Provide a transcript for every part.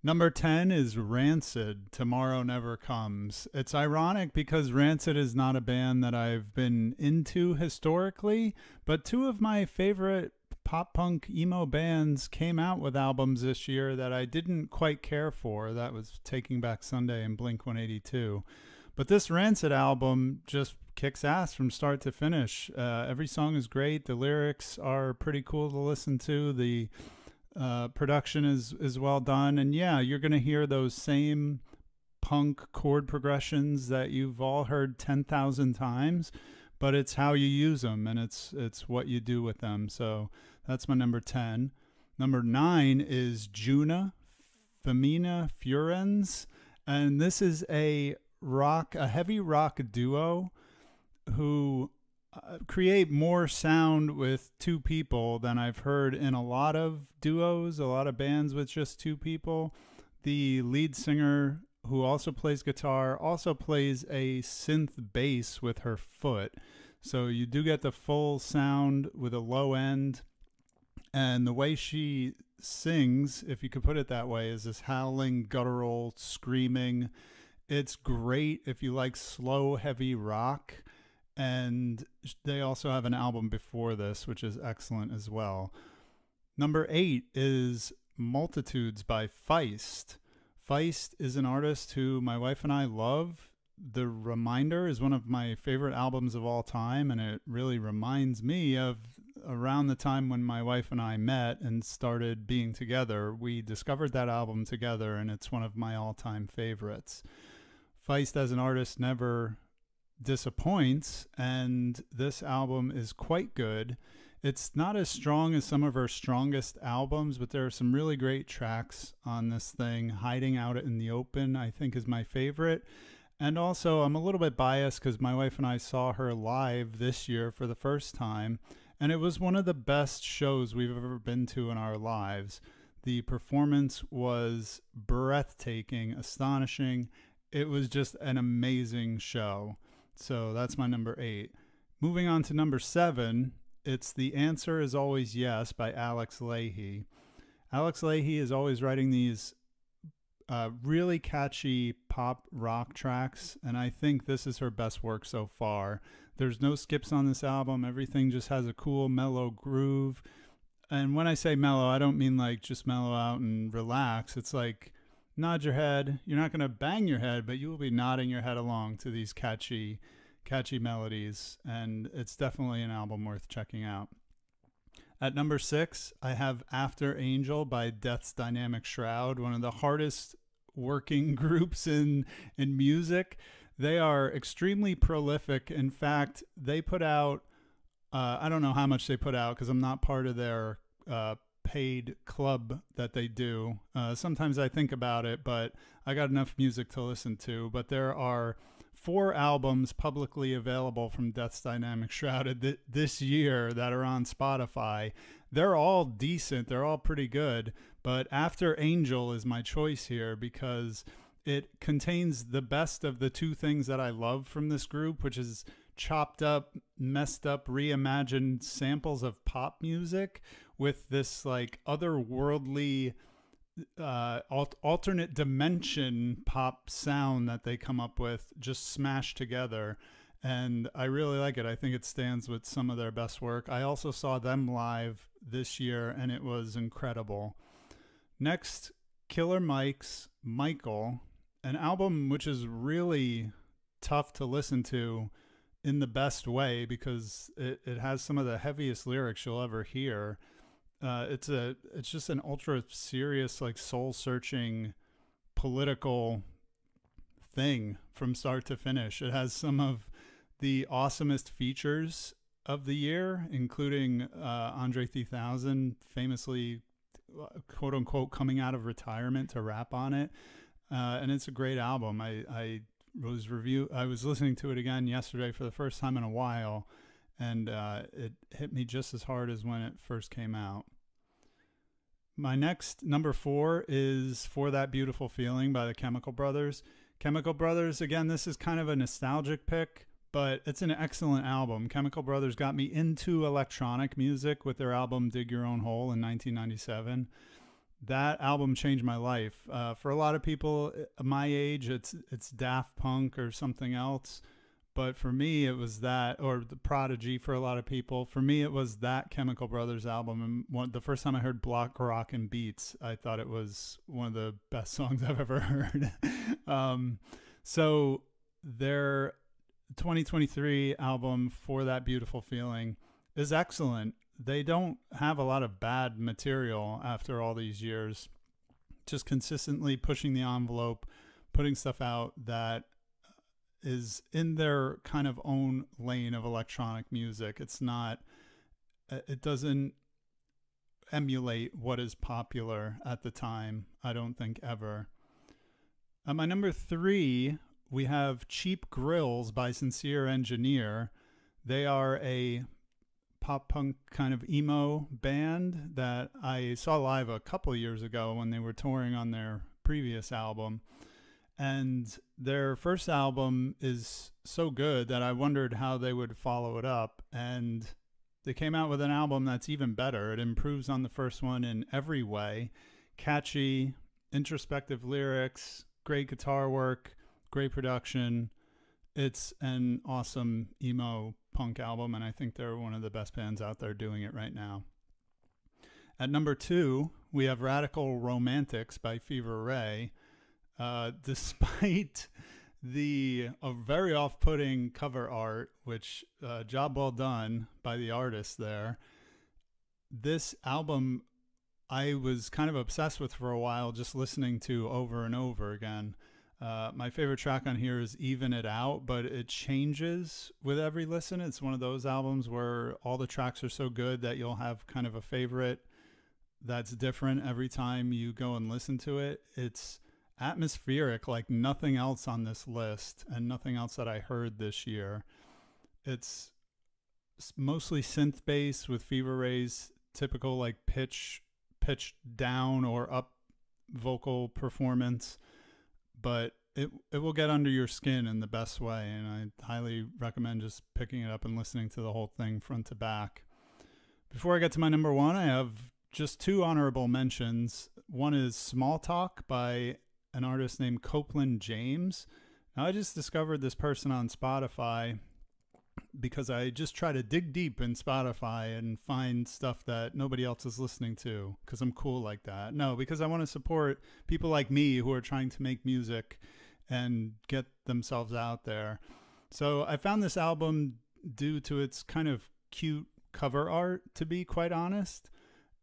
Number 10 is Rancid, Tomorrow Never Comes. It's ironic because Rancid is not a band that I've been into historically, but two of my favorite pop punk emo bands came out with albums this year that I didn't quite care for. That was Taking Back Sunday and Blink 182. But this Rancid album just kicks ass from start to finish. Every song is great. The lyrics are pretty cool to listen to. The production is well done, and yeah, you're gonna hear those same punk chord progressions that you've all heard 10,000 times, but it's how you use them and it's what you do with them. So that's my number 10. Number 9 is Juna Femina Furens, and this is a heavy rock duo who create more sound with two people than I've heard in a lot of duos, a lot of bands with just two people. The lead singer, who also plays guitar, also plays a synth bass with her foot. So you do get the full sound with a low end. And the way she sings, if you could put it that way, is this howling, guttural, screaming. It's great if you like slow, heavy rock. And they also have an album before this, which is excellent as well. Number 8 is Multitudes by Feist. Feist is an artist who my wife and I love. The Reminder is one of my favorite albums of all time, and it really reminds me of around the time when my wife and I met and started being together. We discovered that album together, and it's one of my all-time favorites. Feist as an artist never disappoints, and this album is quite good. It's not as strong as some of her strongest albums, but there are some really great tracks on this thing. Hiding Out in the Open, I think, is my favorite. And also, I'm a little bit biased because my wife and I saw her live this year for the first time, and it was one of the best shows we've ever been to in our lives. The performance was breathtaking, astonishing. It was just an amazing show. So that's my number 8. Moving on to number 7, it's The Answer Is Always Yes by Alex Lahey. Alex Lahey is always writing these really catchy pop rock tracks, and I think this is her best work so far. There's no skips on this album. Everything just has a cool, mellow groove. And when I say mellow, I don't mean like just mellow out and relax. It's like nod your head. You're not going to bang your head, but you will be nodding your head along to these catchy melodies, and it's definitely an album worth checking out. At number 6, I have After Angel by Death's Dynamic Shroud, one of the hardest working groups in music. They are extremely prolific. In fact, they put out, I don't know how much they put out because I'm not part of their paid club that they do. Sometimes I think about it, but I got enough music to listen to. But there are 4 albums publicly available from Death's Dynamic Shrouded this year that are on Spotify. They're all decent. They're all pretty good. But After Angel is my choice here because it contains the best of the 2 things that I love from this group, which is chopped up, messed up, reimagined samples of pop music with this like otherworldly alternate dimension pop sound that they come up with, just smashed together. And I really like it. I think it stands with some of their best work. I also saw them live this year, and it was incredible. Next, Killer Mike's Michael, an album which is really tough to listen to in the best way because it has some of the heaviest lyrics you'll ever hear. It's just an ultra serious, like soul searching political thing from start to finish. It has some of the awesomest features of the year, including Andre 3000 famously, quote unquote, coming out of retirement to rap on it. And it's a great album. I was listening to it again yesterday for the first time in a while, and it hit me just as hard as when it first came out. My next number 4 is For That Beautiful Feeling by the Chemical Brothers. Chemical Brothers, again, this is kind of a nostalgic pick, but it's an excellent album. Chemical Brothers got me into electronic music with their album Dig Your Own Hole in 1997. That album changed my life. For a lot of people my age, it's Daft Punk or something else. But for me, it was that, or the Prodigy for a lot of people. For me, it was that Chemical Brothers album. And the first time I heard Block Rock and Beats, I thought it was one of the best songs I've ever heard. So their 2023 album, For That Beautiful Feeling, is excellent. They don't have a lot of bad material after all these years. Just consistently pushing the envelope, putting stuff out that is in their kind of own lane of electronic music. It doesn't emulate what is popular at the time, I don't think, ever. My number 3, we have Cheap Grills by Sincere Engineer. They are a pop punk kind of emo band that I saw live a couple years ago when they were touring on their previous album. And their first album is so good that I wondered how they would follow it up. And they came out with an album that's even better. It improves on the first one in every way. Catchy, introspective lyrics, great guitar work, great production. It's an awesome emo punk album, and I think they're one of the best bands out there doing it right now. At number 2, we have Radical Romantics by Fever Ray. Despite the very off-putting cover art, which job well done by the artist there, this album I was kind of obsessed with for a while, just listening to over and over again. My favorite track on here is Even It Out, but it changes with every listen. It's one of those albums where all the tracks are so good that you'll have kind of a favorite that's different every time you go and listen to it. It's atmospheric like nothing else on this list and nothing else that I heard this year. It's mostly synth bass with Fever Ray's typical like pitch down or up vocal performance, but it will get under your skin in the best way, and I highly recommend just picking it up and listening to the whole thing front to back. Before I get to my number 1, I have just 2 honorable mentions. One is Small Talk by an artist named Copeland James. Now, I just discovered this person on Spotify because I just try to dig deep in Spotify and find stuff that nobody else is listening to because I'm cool like that. No, because I want to support people like me who are trying to make music and get themselves out there. So I found this album due to its kind of cute cover art, to be quite honest.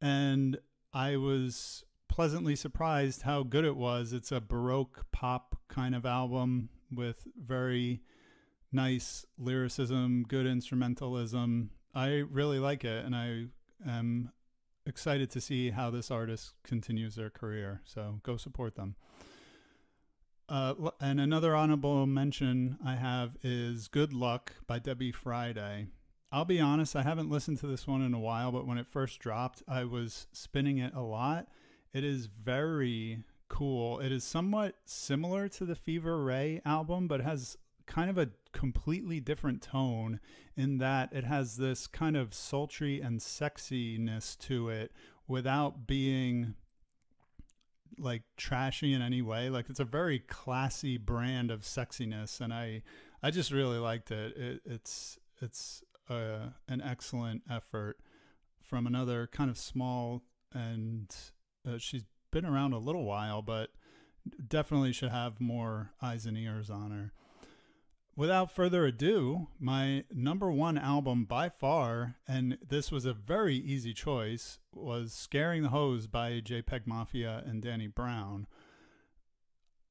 And I was pleasantly surprised how good it was. It's a Baroque pop kind of album with very nice lyricism, good instrumentalism. I really like it, and I am excited to see how this artist continues their career. So go support them. And another honorable mention I have is Good Luck by Debbie Friday. I'll be honest, I haven't listened to this one in a while, but when it first dropped, I was spinning it a lot. It is very cool. It is somewhat similar to the Fever Ray album, but has kind of a completely different tone in that it has this kind of sultry and sexiness to it without being like trashy in any way. Like it's a very classy brand of sexiness, and I just really liked it. It's an excellent effort from another kind of small, and she's been around a little while, but definitely should have more eyes and ears on her. Without further ado, my number 1 album by far, and this was a very easy choice, was Scaring the Hose by JPEG Mafia and Danny Brown.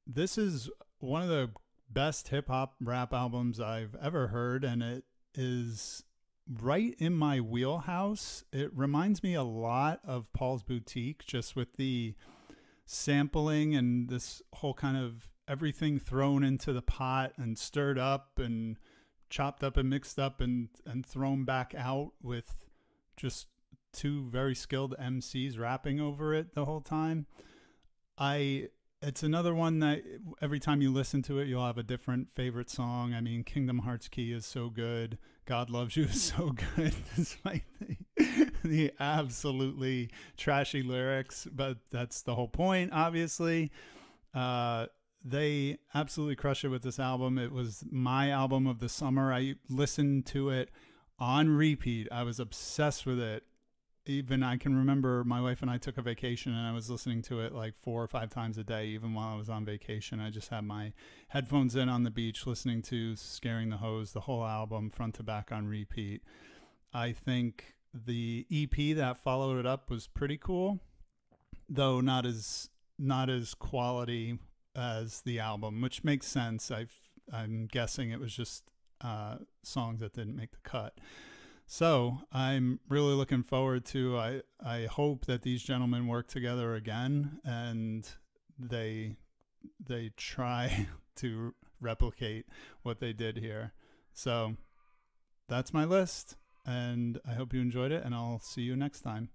This is one of the best hip-hop rap albums I've ever heard, and it is right in my wheelhouse. It reminds me a lot of Paul's Boutique, just with the sampling and this whole kind of everything thrown into the pot and stirred up and chopped up and mixed up and thrown back out with just 2 very skilled MCs rapping over it the whole time. I It's another one that every time you listen to it, you'll have a different favorite song. I mean, Kingdom Hearts Key is so good. God Loves You is so good, despite the absolutely trashy lyrics. But that's the whole point, obviously. They absolutely crushed it with this album. It was my album of the summer. I listened to it on repeat. I was obsessed with it. Even I can remember my wife and I took a vacation and I was listening to it like 4 or 5 times a day, even while I was on vacation. I just had my headphones in on the beach listening to Scaring the Hose, the whole album front to back on repeat. I think the EP that followed it up was pretty cool, though not as quality as the album, which makes sense. I'm guessing it was just songs that didn't make the cut. So I'm really looking forward to. I hope that these gentlemen work together again and they try to replicate what they did here. So that's my list, and I hope you enjoyed it. And I'll see you next time.